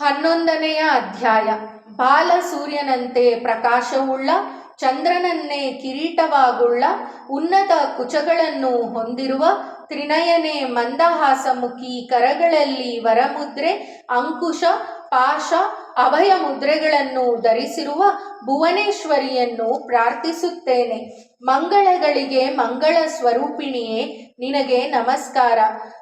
11ನೆಯ ಅಧ್ಯಾಯ. ಬಾಲ ಸೂರ್ಯನಂತೆ ಪ್ರಕಾಶವುಳ್ಳ, ಚಂದ್ರನನ್ನೇ ಕಿರೀಟವಾಗುಳ್ಳ, ಉನ್ನತ ಕುಚಗಳನ್ನು ಹೊಂದಿರುವ, ತ್ರಿನಯನೆ ಮಂದಹಾಸಮುಖಿ, ಕರಗಳಲ್ಲಿ ವರಮುದ್ರೆ, ಅಂಕುಶ, ಪಾಶ, ಅಭಯ ಮುದ್ರೆಗಳನ್ನು ಧರಿಸಿರುವ ಭುವನೇಶ್ವರಿಯನ್ನು ಪ್ರಾರ್ಥಿಸುತ್ತೇನೆ. ಮಂಗಳಗಳಿಗೆ ಮಂಗಳ ಸ್ವರೂಪಿಣಿಯೇ, ನಿನಗೆ ನಮಸ್ಕಾರ.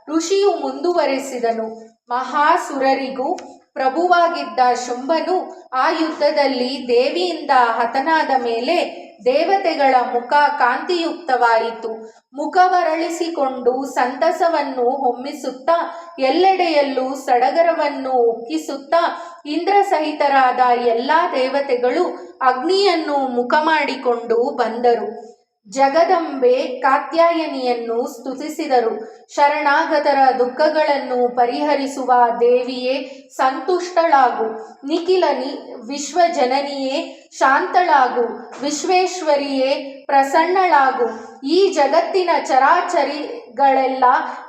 ಋಷಿಯು ಮುಂದುವರೆಸಿದನು. ಮಹಾಸುರರಿಗೂ ಪ್ರಭುವಾಗಿದ್ದ ಶುಂಭನು ಆ ಯುದ್ಧದಲ್ಲಿ ದೇವಿಯಿಂದ ಹತನಾದ ಮೇಲೆ ದೇವತೆಗಳ ಮುಖ ಕಾಂತಿಯುಕ್ತವಾಯಿತು. ಮುಖವರಳಿಸಿಕೊಂಡು ಸಂತಸವನ್ನು ಹೊಮ್ಮಿಸುತ್ತಾ, ಎಲ್ಲೆಡೆಯಲ್ಲೂ ಸಡಗರವನ್ನು ಉಕ್ಕಿಸುತ್ತಾ, ಇಂದ್ರಸಹಿತರಾದ ಎಲ್ಲ ದೇವತೆಗಳು ಅಗ್ನಿಯನ್ನು ಮುಖ ಮಾಡಿಕೊಂಡು ಬಂದರು. ಜಗದಂಬೆ ಕಾತ್ಯಾಯನಿಯನ್ನು ಸ್ತುತಿಸಿದರು. ಶರಣಾಗತರ ದುಃಖಗಳನ್ನು ಪರಿಹರಿಸುವ ದೇವಿಯೇ ಸಂತುಷ್ಟಳಾಗು. ನಿಖಿಲ ವಿಶ್ವಜನನಿಯೇ ಶಾಂತಳಾಗು. ವಿಶ್ವೇಶ್ವರಿಯೇ ಪ್ರಸನ್ನಳಾಗು. ಈ ಜಗತ್ತಿನ ಚರಾಚರಿಗಳೆಲ್ಲ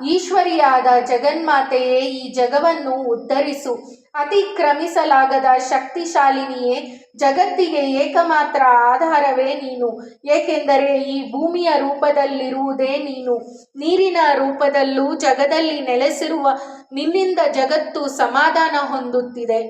ಈಶ್ವರಿಯಾದ ಜಗನ್ಮಾತೆಯೇ, ಈ ಜಗವನ್ನು ಉದ್ಧರಿಸು. ಅತಿಕ್ರಮಿಸಲಾಗದ ಶಕ್ತಿಶಾಲಿನಿಯೇ, ಜಗತ್ತಿಗೆ ಏಕಮಾತ್ರ ಆಧಾರವೇ ನೀನು. ಏಕೆಂದರೆ ಈ ಭೂಮಿಯ ರೂಪದಲ್ಲಿರುವುದೇ ನೀನು. ನೀರಿನ ರೂಪದಲ್ಲೂ ಜಗದಲ್ಲಿ ನೆಲೆಸಿರುವ ನಿನ್ನಿಂದ ಜಗತ್ತು ಸಮಾಧಾನ ಹೊಂದುತ್ತಿದೆ.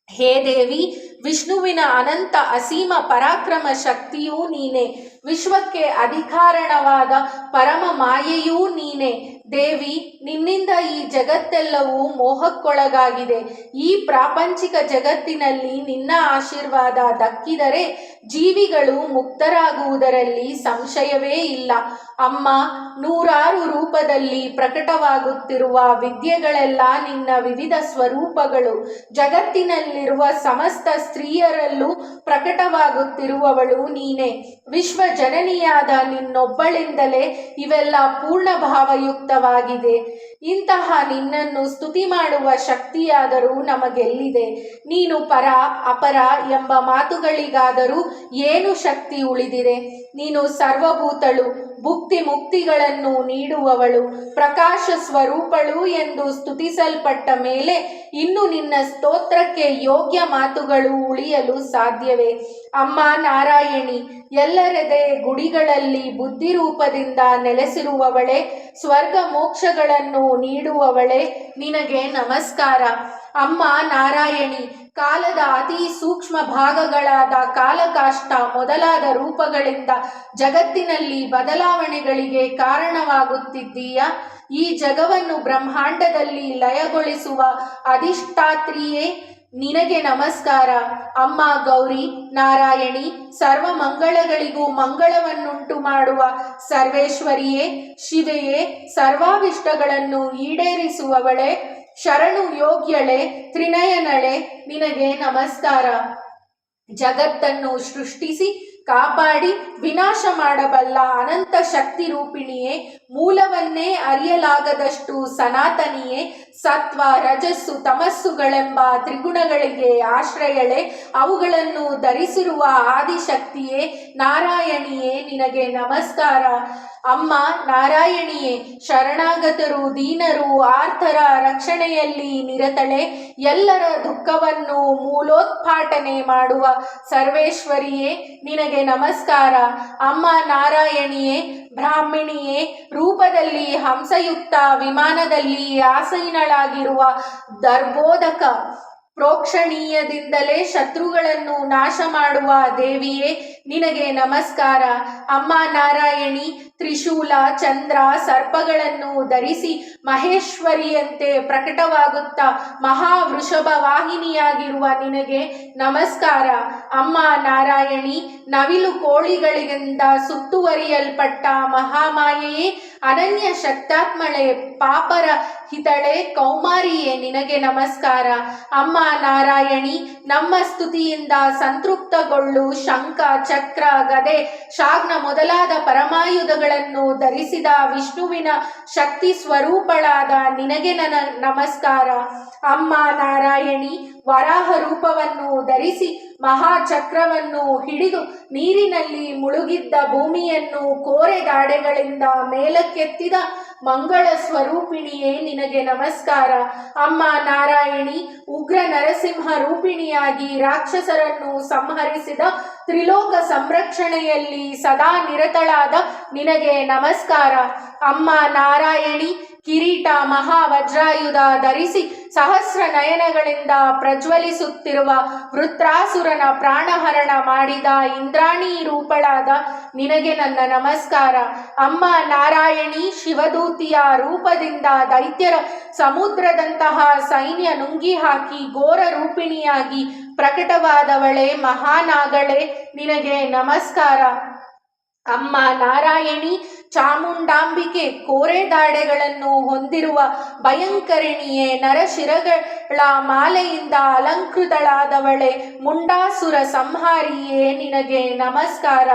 ಹೇ ದೇವಿ, ವಿಷ್ಣುವಿನ ಅನಂತ ಅಸೀಮ ಪರಾಕ್ರಮ ಶಕ್ತಿಯೂ ನೀನೇ. ವಿಶ್ವಕ್ಕೆ ಅಧಿಕಾರಣವಾದ ಪರಮ ಮಾಯೆಯೂ ನೀನೇ. ದೇವಿ, ನಿನ್ನಿಂದ ಈ ಜಗತ್ತೆಲ್ಲವೂ ಮೋಹಕ್ಕೊಳಗಾಗಿದೆ. ಈ ಪ್ರಾಪಂಚಿಕ ಜಗತ್ತಿನಲ್ಲಿ ನಿನ್ನ ಆಶೀರ್ವಾದ ದಕ್ಕಿದರೆ ಜೀವಿಗಳು ಮುಕ್ತರಾಗುವುದರಲ್ಲಿ ಸಂಶಯವೇ ಇಲ್ಲ. ಅಮ್ಮ, ನೂರಾರು ರೂಪದಲ್ಲಿ ಪ್ರಕಟವಾಗುತ್ತಿರುವ ವಿದ್ಯೆಗಳೆಲ್ಲ ನಿನ್ನ ವಿವಿಧ ಸ್ವರೂಪಗಳು. ಜಗತ್ತಿನಲ್ಲಿರುವ ಸಮಸ್ತ ಸ್ತ್ರೀಯರಲ್ಲೂ ಪ್ರಕಟವಾಗುತ್ತಿರುವವಳು ನೀನೇ. ವಿಶ್ವಜನನಿಯಾದ ನಿನ್ನೊಬ್ಬಳಿಂದಲೇ ಇವೆಲ್ಲ ಪೂರ್ಣ ಭಾವಯುಕ್ತವಾಗಿದೆ. ಇಂತಹ ನಿನ್ನನ್ನು ಸ್ತುತಿ ಮಾಡುವ ಶಕ್ತಿಯಾದರೂ ನಮಗೆಲ್ಲಿದೆ? ನೀನು ಪರ ಅಪರ ಎಂಬ ಮಾತುಗಳಿಗಾದರೂ ಏನು ಶಕ್ತಿ ಉಳಿದಿದೆ? ನೀನು ಸರ್ವಭೂತಳು, ಭುಕ್ತಿ ಮುಕ್ತಿಗಳನ್ನು ನೀಡುವವಳು, ಪ್ರಕಾಶ ಸ್ವರೂಪಳು ಎಂದು ಸ್ತುತಿಸಲ್ಪಟ್ಟ ಮೇಲೆ ಇನ್ನು ನಿನ್ನ ಸ್ತೋತ್ರಕ್ಕೆ ಯೋಗ್ಯ ಮಾತುಗಳು ಉಳಿಯಲು ಸಾಧ್ಯವೇ? ಅಮ್ಮ ನಾರಾಯಣಿ, ಎಲ್ಲರೆದೆ ಗುಡಿಗಳಲ್ಲಿ ಬುದ್ಧಿರೂಪದಿಂದ ನೆಲೆಸಿರುವವಳೆ, ಸ್ವರ್ಗ ಮೋಕ್ಷಗಳನ್ನು ನೀಡುವವಳೆ, ನಿನಗೆ ನಮಸ್ಕಾರ. ಅಮ್ಮ ನಾರಾಯಣಿ, ಕಾಲದ ಅತಿ ಸೂಕ್ಷ್ಮ ಭಾಗಗಳಾದ ಕಾಲಕಾಷ್ಟ ಮೊದಲಾದ ರೂಪಗಳಿಂದ ಜಗತ್ತಿನಲ್ಲಿ ಬದಲಾವಣೆಗಳಿಗೆ ಕಾರಣವಾಗುತ್ತಿದ್ದೀಯ. ಈ ಜಗವನ್ನು ಬ್ರಹ್ಮಾಂಡದಲ್ಲಿ ಲಯಗೊಳಿಸುವ ಅಧಿಷ್ಠಾತ್ರಿಯೇ, ನಿನಗೆ ನಮಸ್ಕಾರ. ಅಮ್ಮ ಗೌರಿ ನಾರಾಯಣಿ, ಸರ್ವ ಮಂಗಳಗಳಿಗೂ ಮಂಗಳವನ್ನುಂಟು ಮಾಡುವ ಸರ್ವೇಶ್ವರಿಯೇ, ಶಿವೆಯೇ, ಸರ್ವಾಭಿಷ್ಟಗಳನ್ನು ಈಡೇರಿಸುವವಳೆ, ಶರಣು ಯೋಗ್ಯಳೆ, ತ್ರಿನಯನಳೆ, ನಿನಗೆ ನಮಸ್ಕಾರ. ಜಗತ್ತನ್ನು ಸೃಷ್ಟಿಸಿ ಕಾಪಾಡಿ ವಿನಾಶ ಮಾಡಬಲ್ಲ ಅನಂತ ಶಕ್ತಿ ರೂಪಿಣಿಯೇ, ಮೂಲವನ್ನೇ ಅರಿಯಲಾಗದಷ್ಟು ಸನಾತನಿಯೇ, ಸತ್ವ ರಜಸ್ಸು ತಮಸ್ಸುಗಳೆಂಬ ತ್ರಿಗುಣಗಳಿಗೆ ಆಶ್ರಯಳೆ, ಅವುಗಳನ್ನು ಧರಿಸಿರುವ ಆದಿಶಕ್ತಿಯೇ, ನಾರಾಯಣಿಯೇ, ನಿನಗೆ ನಮಸ್ಕಾರ. ಅಮ್ಮ ನಾರಾಯಣಿಯೇ, ಶರಣಾಗತರು ದೀನರು ಆರ್ತರ ರಕ್ಷಣೆಯಲ್ಲಿ ನಿರತಳೆ, ಎಲ್ಲರ ದುಃಖವನ್ನು ಮೂಲೋತ್ಪಾಟನೆ ಮಾಡುವ ಸರ್ವೇಶ್ವರಿಯೇ, ನಿನಗೆ ನಮಸ್ಕಾರ. ಅಮ್ಮ ನಾರಾಯಣಿಯೇ, ಬ್ರಾಹ್ಮಣಿಯೇ, ರೂಪದಲ್ಲಿ ಹಂಸಯುಕ್ತ, ವಿಮಾನದಲ್ಲಿ ಆಸೀನಳಾಗಿರುವ ದರ್ಬೋಧಕ ಪ್ರೋಕ್ಷಣೀಯದಿಂದಲೇ ಶತ್ರುಗಳನ್ನು ನಾಶ ಮಾಡುವ ದೇವಿಯೇ, ನಿನಗೆ ನಮಸ್ಕಾರ. ಅಮ್ಮ ನಾರಾಯಣಿ, ತ್ರಿಶೂಲ ಚಂದ್ರ ಸರ್ಪಗಳನ್ನು ಧರಿಸಿ ಮಹೇಶ್ವರಿಯಂತೆ ಪ್ರಕಟವಾಗುತ್ತಾ ಮಹಾವೃಷಭ ವಾಹಿನಿಯಾಗಿರುವ ನಿನಗೆ ನಮಸ್ಕಾರ. ಅಮ್ಮ ನಾರಾಯಣಿ, ನವಿಲು ಕೋಳಿಗಳಿಂದ ಸುತ್ತುವರಿಯಲ್ಪಟ್ಟ ಮಹಾಮಾಯೆಯೇ, ಅನನ್ಯ ಶಕ್ತಾತ್ಮಳೆ, ಪಾಪರ ಹಿತಳೆ, ಕೌಮಾರಿಯೇ, ನಿನಗೆ ನಮಸ್ಕಾರ. ಅಮ್ಮ ನಾರಾಯಣಿ, ನಮ್ಮ ಸ್ತುತಿಯಿಂದ ಸಂತೃಪ್ತಗೊಳ್ಳು. ಶಂಖ ಚಕ್ರ ಗದೆ ಶಾಗ್ನ ಮೊದಲಾದ ಪರಮಾಯುಧಗಳನ್ನು ಧರಿಸಿದ ವಿಷ್ಣುವಿನ ಶಕ್ತಿ ಸ್ವರೂಪಳಾದ ನಿನಗೆ ನಮಸ್ಕಾರ. ಅಮ್ಮ ನಾರಾಯಣಿ, ವರಾಹ ರೂಪವನ್ನು ಧರಿಸಿ ಮಹಾಚಕ್ರವನ್ನು ಹಿಡಿದು ನೀರಿನಲ್ಲಿ ಮುಳುಗಿದ್ದ ಭೂಮಿಯನ್ನು ಕೋರೆದಾಡೆಗಳಿಂದ ಮೇಲಕ್ಕೆತ್ತಿದ ಮಂಗಳ ಸ್ವರೂಪಿಣಿಯೇ ನಿನಗೆ ನಮಸ್ಕಾರ. ಅಮ್ಮ ನಾರಾಯಣಿ, ಉಗ್ರ ನರಸಿಂಹ ರೂಪಿಣಿಯಾಗಿ ರಾಕ್ಷಸರನ್ನು ಸಂಹರಿಸಿದ ತ್ರಿಲೋಕ ಸಂರಕ್ಷಣೆಯಲ್ಲಿ ಸದಾ ನಿರತಳಾದ ನಿನಗೆ ನಮಸ್ಕಾರ. ಅಮ್ಮ ನಾರಾಯಣಿ, ಕಿರೀಟ ಮಹಾವಜ್ರಾಯುಧ ಧರಿಸಿ ಸಹಸ್ರ ನಯನಗಳಿಂದ ಪ್ರಜ್ವಲಿಸುತ್ತಿರುವ ವೃತ್ರಾಸುರನ ಪ್ರಾಣಹರಣ ಮಾಡಿದ ಇಂದ್ರಾಣಿ ರೂಪಳಾದ ನಿನಗೆ ನನ್ನ ನಮಸ್ಕಾರ. ಅಮ್ಮ ನಾರಾಯಣಿ, ಶಿವದೂತಿಯ ರೂಪದಿಂದ ದೈತ್ಯರ ಸಮುದ್ರದಂತಹ ಸೈನ್ಯ ನುಂಗಿ ಹಾಕಿ ಘೋರ ರೂಪಿಣಿಯಾಗಿ ಪ್ರಕಟವಾದವಳೆ ಮಹಾನಾಗಳೇ ನಿನಗೆ ನಮಸ್ಕಾರ. ಅಮ್ಮ ನಾರಾಯಣಿ, ಚಾಮುಂಡಾಂಬಿಕೆ, ಕೋರೆದಾಡೆಗಳನ್ನು ಹೊಂದಿರುವ ಭಯಂಕರಿಣಿಯೇ, ನರಶಿರಗಳ ಮಾಲೆಯಿಂದ ಅಲಂಕೃತಳಾದವಳೆ ಮುಂಡಾಸುರ ಸಂಹಾರಿಯೇ ನಿನಗೆ ನಮಸ್ಕಾರ.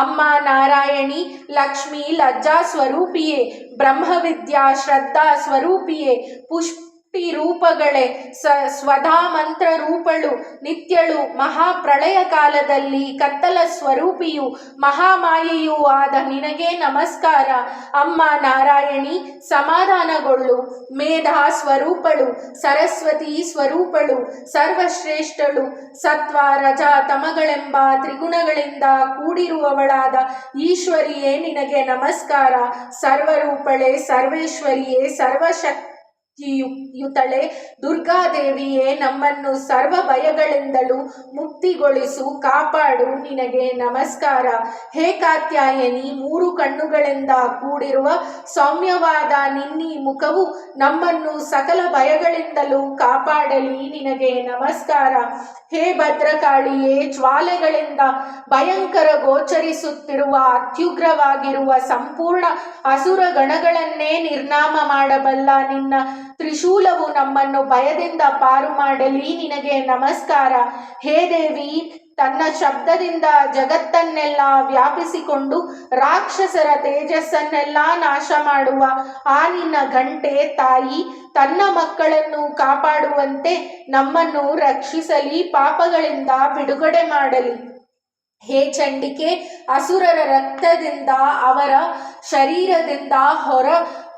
ಅಮ್ಮ ನಾರಾಯಣಿ, ಲಕ್ಷ್ಮೀ ಲಜ್ಜಾ ಸ್ವರೂಪಿಯೇ, ಬ್ರಹ್ಮವಿದ್ಯಾ ಶ್ರದ್ಧಾ ಸ್ವರೂಪಿಯೇ, ರೂಪಗಳೇ, ಸ್ವಧಾ ಮಂತ್ರ ರೂಪಳು, ನಿತ್ಯಳು, ಮಹಾಪ್ರಳಯ ಕಾಲದಲ್ಲಿ ಕತ್ತಲ ಸ್ವರೂಪಿಯು ಮಹಾಮಾಯೆಯೂ ಆದ ನಿನಗೆ ನಮಸ್ಕಾರ. ಅಮ್ಮ ನಾರಾಯಣಿ, ಸಮಾಧಾನಗೊಳ್ಳು, ಮೇಧಾ ಸ್ವರೂಪಳು, ಸರಸ್ವತಿ ಸ್ವರೂಪಳು, ಸರ್ವಶ್ರೇಷ್ಠಳು, ಸತ್ವ ರಜ ತಮಗಳೆಂಬ ತ್ರಿಗುಣಗಳಿಂದ ಕೂಡಿರುವವಳಾದ ಈಶ್ವರಿಯೇ ನಿನಗೆ ನಮಸ್ಕಾರ. ಸರ್ವರೂಪಳೆ, ಸರ್ವೇಶ್ವರಿಯೇ, ಯುತಳೆ, ದುರ್ಗಾದೇವಿಯೇ, ನಮ್ಮನ್ನು ಸರ್ವ ಭಯಗಳಿಂದಲೂ ಮುಕ್ತಿಗೊಳಿಸು, ಕಾಪಾಡು, ನಿನಗೆ ನಮಸ್ಕಾರ. ಹೇ ಕಾತ್ಯಾಯನಿ, ಮೂರು ಕಣ್ಣುಗಳಿಂದ ಕೂಡಿರುವ ಸೌಮ್ಯವಾದ ನಿನ್ನೀ ಮುಖವು ನಮ್ಮನ್ನು ಸಕಲ ಭಯಗಳಿಂದಲೂ ಕಾಪಾಡಲಿ, ನಿನಗೆ ನಮಸ್ಕಾರ. ಹೇ ಭದ್ರಕಾಳಿಯೇ, ಜ್ವಾಲೆಗಳಿಂದ ಭಯಂಕರ ಗೋಚರಿಸುತ್ತಿರುವ ಅತ್ಯುಗ್ರವಾಗಿರುವ ಸಂಪೂರ್ಣ ಅಸುರ ಗಣಗಳನ್ನೇ ನಿರ್ನಾಮ ಮಾಡಬಲ್ಲ ನಿನ್ನ ತ್ರಿಶೂಲವು ನಮ್ಮನ್ನು ಭಯದಿಂದ ಪಾರು ಮಾಡಲಿ, ನಿನಗೆ ನಮಸ್ಕಾರ. ಹೇ ದೇವಿ, ತನ್ನ ಶಬ್ದದಿಂದ ಜಗತ್ತನ್ನೆಲ್ಲ ವ್ಯಾಪಿಸಿಕೊಂಡು ರಾಕ್ಷಸರ ತೇಜಸ್ಸನ್ನೆಲ್ಲ ನಾಶ ಮಾಡುವ ಆ ನಿನ್ನ ಗಂಟೆ ತಾಯಿ ತನ್ನ ಮಕ್ಕಳನ್ನು ಕಾಪಾಡುವಂತೆ ನಮ್ಮನ್ನು ರಕ್ಷಿಸಲಿ, ಪಾಪಗಳಿಂದ ಬಿಡುಗಡೆ ಮಾಡಲಿ. ಹೇ ಚಂಡಿಕೆ, ಅಸುರರ ರಕ್ತದಿಂದ ಅವರ ಶರೀರದಿಂದ ಹೊರ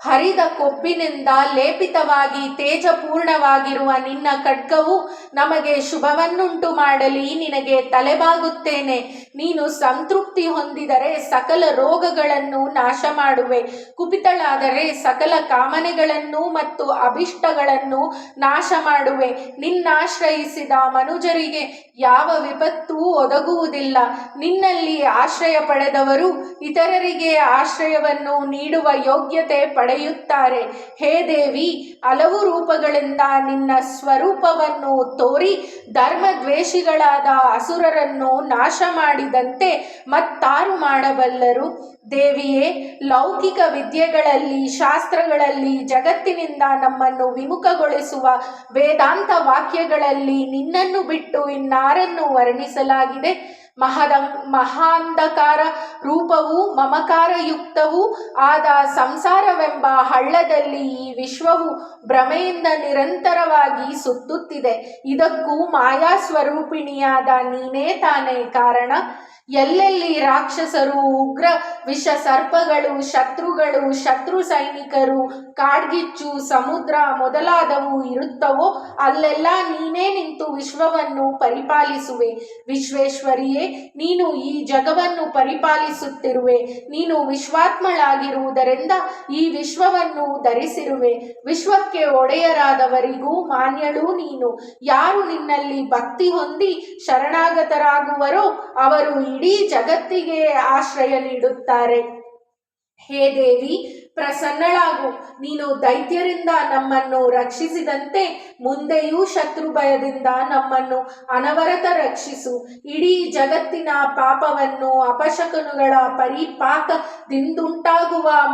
ಹರಿದ ಕೊಬ್ಬಿನಿಂದ ಲೇಪಿತವಾಗಿ ತೇಜಪೂರ್ಣವಾಗಿರುವ ನಿನ್ನ ಖಡ್ಗವು ನಮಗೆ ಶುಭವನ್ನುಂಟು ಮಾಡಲಿ, ನಿನಗೆ ತಲೆಬಾಗುತ್ತೇನೆ. ನೀನು ಸಂತೃಪ್ತಿ ಹೊಂದಿದರೆ ಸಕಲ ರೋಗಗಳನ್ನು ನಾಶ ಮಾಡುವೆ, ಕುಪಿತಳಾದರೆ ಸಕಲ ಕಾಮನೆಗಳನ್ನು ಮತ್ತು ಅಭಿಷ್ಟಗಳನ್ನು ನಾಶ ಮಾಡುವೆ. ನಿನ್ನಾಶ್ರಯಿಸಿದ ಮನುಜರಿಗೆ ಯಾವ ವಿಪತ್ತೂ ಒದಗುವುದಿಲ್ಲ. ನಿನ್ನಲ್ಲಿ ಆಶ್ರಯ ಪಡೆದವರು ಇತರರಿಗೆ ಆಶ್ರಯವನ್ನು ನೀಡುವ ಯೋಗ್ಯತೆ ಪಡೆಯುತ್ತಾರೆ. ಹೇ ದೇವಿ, ಹಲವು ರೂಪಗಳಿಂದ ನಿನ್ನ ಸ್ವರೂಪವನ್ನು ತೋರಿ ಧರ್ಮದ್ವೇಷಿಗಳಾದ ಅಸುರರನ್ನು ನಾಶ ಮಾಡಿದಂತೆ ಮತ್ತಾರು ಮಾಡಬಲ್ಲರು? ದೇವಿಯೇ, ಲೌಕಿಕ ವಿದ್ಯೆಗಳಲ್ಲಿ, ಶಾಸ್ತ್ರಗಳಲ್ಲಿ ಜಗತ್ತಿನಿಂದ ನಮ್ಮನ್ನು ವಿಮುಖಗೊಳಿಸುವ ವೇದಾಂತ ವಾಕ್ಯಗಳಲ್ಲಿ ನಿನ್ನನ್ನು ಬಿಟ್ಟು ಇನ್ನಾರನ್ನು ವರ್ಣಿಸಲಾಗಿದೆ? ಮಹಾಂಧಕಾರ ರೂಪವೂ ಮಮಕಾರಯುಕ್ತವೂ ಆದ ಸಂಸಾರವೆಂಬ ಹಳ್ಳದಲ್ಲಿ ಈ ವಿಶ್ವವು ಭ್ರಮೆಯಿಂದ ನಿರಂತರವಾಗಿ ಸುತ್ತುತ್ತಿದೆ. ಇದಕ್ಕೂ ಮಾಯಾ ಸ್ವರೂಪಿಣಿಯಾದ ನೀನೇ ತಾನೇ ಕಾರಣ. ಎಲ್ಲೆಲ್ಲಿ ರಾಕ್ಷಸರು, ಉಗ್ರ ವಿಷ ಸರ್ಪಗಳು, ಶತ್ರುಗಳು, ಶತ್ರು ಸೈನಿಕರು, ಕಾಡ್ಗಿಚ್ಚು, ಸಮುದ್ರ ಮೊದಲಾದವು ಇರುತ್ತವೋ ಅಲ್ಲೆಲ್ಲ ನೀನೇ ನಿಂತು ವಿಶ್ವವನ್ನು ಪರಿಪಾಲಿಸುವೆ. ವಿಶ್ವೇಶ್ವರಿಯೇ, ನೀನು ಈ ಜಗವನ್ನು ಪರಿಪಾಲಿಸುತ್ತಿರುವೆ. ನೀನು ವಿಶ್ವಾತ್ಮಳಾಗಿರುವುದರಿಂದ ಈ ವಿಶ್ವವನ್ನು ಧರಿಸಿರುವೆ. ವಿಶ್ವಕ್ಕೆ ಒಡೆಯರಾದವರಿಗೂ ಮಾನ್ಯಳು ನೀನು. ಯಾರು ನಿನ್ನಲ್ಲಿ ಭಕ್ತಿ ಹೊಂದಿ ಶರಣಾಗತರಾಗುವರೋ ಅವರು ಇಡೀ ಜಗತ್ತಿಗೆ ಆಶ್ರಯ ನೀಡುತ್ತಾರೆ. ಹೇ ದೇವಿ, ಪ್ರಸನ್ನಳಾಗು. ನೀನು ದೈತ್ಯರಿಂದ ನಮ್ಮನ್ನು ರಕ್ಷಿಸಿದಂತೆ ಮುಂದೆಯೂ ಶತ್ರು ಭಯದಿಂದ ನಮ್ಮನ್ನು ಅನವರತ ರಕ್ಷಿಸು. ಇಡೀ ಜಗತ್ತಿನ ಪಾಪವನ್ನು ಅಪಶಕುನಗಳ ಪರಿಪಾಕದಿಂದುಂಟಾಗುವ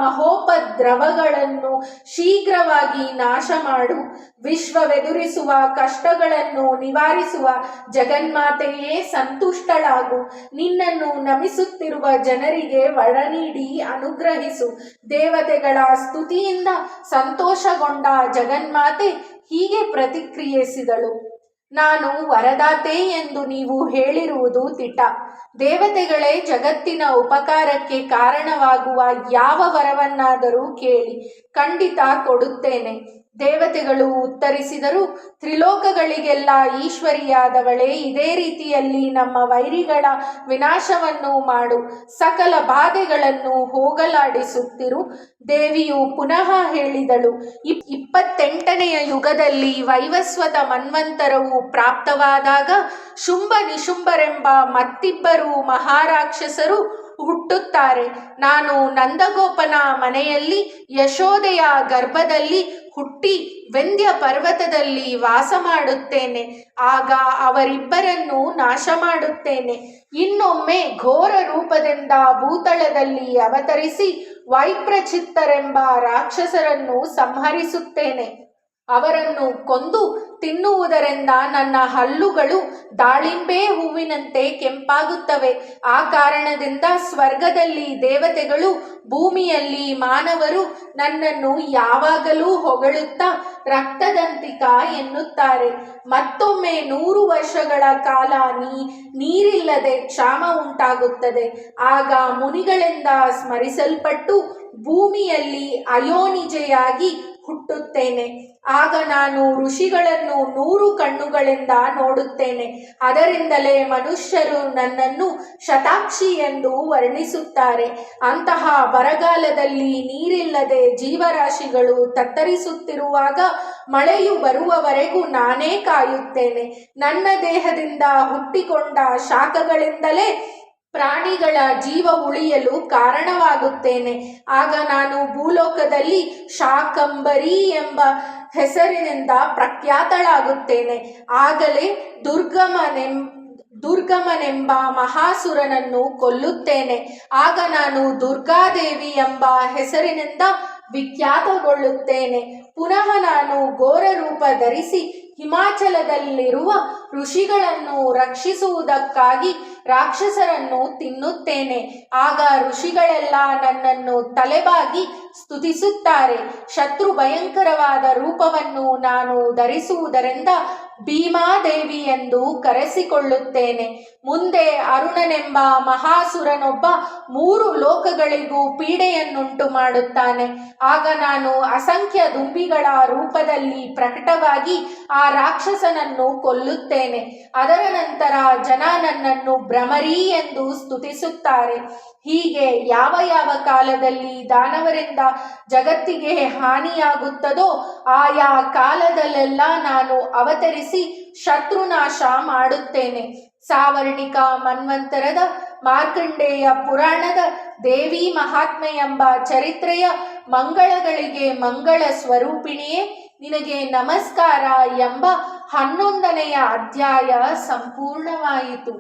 ಮಹೋಪದ್ರವಗಳನ್ನು ಶೀಘ್ರವಾಗಿ ನಾಶ ಮಾಡು. ವಿಶ್ವವೆದುರಿಸುವ ಕಷ್ಟಗಳನ್ನು ನಿವಾರಿಸುವ ಜಗನ್ಮಾತೆಯೇ, ಸಂತುಷ್ಟಳಾಗು. ನಿನ್ನನ್ನು ನಮಿಸುತ್ತಿರುವ ಜನರಿಗೆ ವರ ನೀಡಿ ಅನುಗ್ರಹಿಸು. ದೇವತೆಗಳ ಸ್ತುತಿಯಿಂದ ಸಂತೋಷಗೊಂಡ ಜಗನ್ಮಾತೆ ಹೀಗೆ ಪ್ರತಿಕ್ರಿಯಿಸಿದಳು: ನಾನು ವರದಾತೆ ಎಂದು ನೀವು ಹೇಳಿರುವುದು ದಿಟ. ದೇವತೆಗಳೇ, ಜಗತ್ತಿನ ಉಪಕಾರಕ್ಕೆ ಕಾರಣವಾಗುವ ಯಾವ ವರವನ್ನಾದರೂ ಕೇಳಿ, ಖಂಡಿತ ಕೊಡುತ್ತೇನೆ. ದೇವತೆಗಳು ಉತ್ತರಿಸಿದರು, ತ್ರಿಲೋಕಗಳಿಗೆಲ್ಲ ಈಶ್ವರಿಯಾದವಳೇ, ಇದೇ ರೀತಿಯಲ್ಲಿ ನಮ್ಮ ವೈರಿಗಳ ವಿನಾಶವನ್ನು ಮಾಡು, ಸಕಲ ಬಾಧೆಗಳನ್ನು ಹೋಗಲಾಡಿಸುತ್ತಿರು. ದೇವಿಯು ಪುನಃ ಹೇಳಿದಳು, 28ನೆಯ ಯುಗದಲ್ಲಿ ವೈವಸ್ವತ ಮನ್ವಂತರವು ಪ್ರಾಪ್ತವಾದಾಗ ಶುಂಭ ನಿಶುಂಭರೆಂಬ ಮತ್ತಿಬ್ಬರು ಮಹಾರಾಕ್ಷಸರು ಹುಟ್ಟುತ್ತಾರೆ. ನಾನು ನಂದಗೋಪನ ಮನೆಯಲ್ಲಿ ಯಶೋದೆಯ ಗರ್ಭದಲ್ಲಿ ಹುಟ್ಟಿ ವೆಂದ್ಯ ಪರ್ವತದಲ್ಲಿ ವಾಸ ಮಾಡುತ್ತೇನೆ. ಆಗ ಅವರಿಬ್ಬರನ್ನು ನಾಶ ಮಾಡುತ್ತೇನೆ. ಇನ್ನೊಮ್ಮೆ ಘೋರ ರೂಪದಿಂದ ಭೂತಳದಲ್ಲಿ ಅವತರಿಸಿ ವೈಪ್ರಚಿತ್ತರೆಂಬ ರಾಕ್ಷಸರನ್ನು ಸಂಹರಿಸುತ್ತೇನೆ. ಅವರನ್ನು ಕೊಂದು ತಿನ್ನುವುದರಿಂದ ನನ್ನ ಹಲ್ಲುಗಳು ದಾಳಿಂಬೆ ಹೂವಿನಂತೆ ಕೆಂಪಾಗುತ್ತವೆ. ಆ ಕಾರಣದಿಂದ ಸ್ವರ್ಗದಲ್ಲಿ ದೇವತೆಗಳು, ಭೂಮಿಯಲ್ಲಿ ಮಾನವರು ನನ್ನನ್ನು ಯಾವಾಗಲೂ ಹೊಗಳುತ್ತಾ ರಕ್ತದಂತಿಕ ಎನ್ನುತ್ತಾರೆ. ಮತ್ತೊಮ್ಮೆ 100 ವರ್ಷಗಳ ಕಾಲ ನೀರಿಲ್ಲದೆ ಕ್ಷಾಮ ಉಂಟಾಗುತ್ತದೆ. ಆಗ ಮುನಿಗಳಿಂದ ಸ್ಮರಿಸಲ್ಪಟ್ಟು ಭೂಮಿಯಲ್ಲಿ ಅಯೋನಿಜೆಯಾಗಿ ಹುಟ್ಟುತ್ತೇನೆ. ಆಗ ನಾನು ಋಷಿಗಳನ್ನು 100 ಕಣ್ಣುಗಳಿಂದ ನೋಡುತ್ತೇನೆ. ಅದರಿಂದಲೇ ಮನುಷ್ಯರು ನನ್ನನ್ನು ಶತಾಕ್ಷಿ ಎಂದು ವರ್ಣಿಸುತ್ತಾರೆ. ಅಂತಹ ಬರಗಾಲದಲ್ಲಿ ನೀರಿಲ್ಲದೆ ಜೀವರಾಶಿಗಳು ತತ್ತರಿಸುತ್ತಿರುವಾಗ ಮಳೆಯು ಬರುವವರೆಗೂ ನಾನೇ ಕಾಯುತ್ತೇನೆ. ನನ್ನ ದೇಹದಿಂದ ಹುಟ್ಟಿಕೊಂಡ ಶಾಖಗಳಿಂದಲೇ ಪ್ರಾಣಿಗಳ ಜೀವ ಉಳಿಯಲು ಕಾರಣವಾಗುತ್ತೇನೆ. ಆಗ ನಾನು ಭೂಲೋಕದಲ್ಲಿ ಶಾಕಂಬರಿ ಎಂಬ ಹೆಸರಿನಿಂದ ಪ್ರಖ್ಯಾತಳಾಗುತ್ತೇನೆ. ಆಗಲೇ ದುರ್ಗಮನೆಂಬ ಮಹಾಸುರನನ್ನು ಕೊಲ್ಲುತ್ತೇನೆ. ಆಗ ನಾನು ದುರ್ಗಾದೇವಿ ಎಂಬ ಹೆಸರಿನಿಂದ ವಿಖ್ಯಾತಗೊಳ್ಳುತ್ತೇನೆ. ಪುನಃ ನಾನು ಘೋರ ರೂಪ ಧರಿಸಿ ಹಿಮಾಚಲದಲ್ಲಿರುವ ಋಷಿಗಳನ್ನು ರಕ್ಷಿಸುವುದಕ್ಕಾಗಿ ರಾಕ್ಷಸರನ್ನು ತಿನ್ನುತ್ತೇನೆ. ಆಗ ಋಷಿಗಳೆಲ್ಲ ನನ್ನನ್ನು ತಲೆಬಾಗಿ ಸ್ತುತಿಸುತ್ತಾರೆ. ಶತ್ರು ಭಯಂಕರವಾದ ರೂಪವನ್ನು ನಾನು ಧರಿಸುವುದರಿಂದ ಭೀಮಾದೇವಿ ಎಂದು ಕರೆಸಿಕೊಳ್ಳುತ್ತೇನೆ. ಮುಂದೆ ಅರುಣನೆಂಬ ಮಹಾಸುರನೊಬ್ಬ 3 ಲೋಕಗಳಿಗೂ ಪೀಡೆಯನ್ನುಂಟು ಮಾಡುತ್ತಾನೆ. ಆಗ ನಾನು ಅಸಂಖ್ಯ ದುಂಬಿಗಳ ರೂಪದಲ್ಲಿ ಪ್ರಕಟವಾಗಿ ಆ ರಾಕ್ಷಸನನ್ನು ಕೊಲ್ಲುತ್ತೇನೆ. ಅದರ ನಂತರ ಜನ ನನ್ನನ್ನು ಭ್ರಮರಿ ಎಂದು ಸ್ತುತಿಸುತ್ತಾರೆ. ಹೀಗೆ ಯಾವ ಯಾವ ಕಾಲದಲ್ಲಿ ದಾನವರಿಂದ ಜಗತ್ತಿಗೆ ಹಾನಿಯಾಗುತ್ತದೋ ಆಯಾ ಕಾಲದಲ್ಲೆಲ್ಲ ನಾನು ಅವತರಿಸಿ ಶತ್ರುನಾಶ ಮಾಡುತ್ತೇನೆ. ಸಾವರ್ಣಿಕ ಮನ್ವಂತರದ ಮಾರ್ಕಂಡೇಯ ಪುರಾಣದ ದೇವಿ ಮಹಾತ್ಮೆ ಎಂಬ ಚರಿತ್ರೆಯ ಮಂಗಳಗಳಿಗೆ ಮಂಗಳ ಸ್ವರೂಪಿಣಿಯೇ, ನಿನಗೆ ನಮಸ್ಕಾರ ಎಂಬ 11ನೆಯ ಅಧ್ಯಾಯ ಸಂಪೂರ್ಣವಾಯಿತು.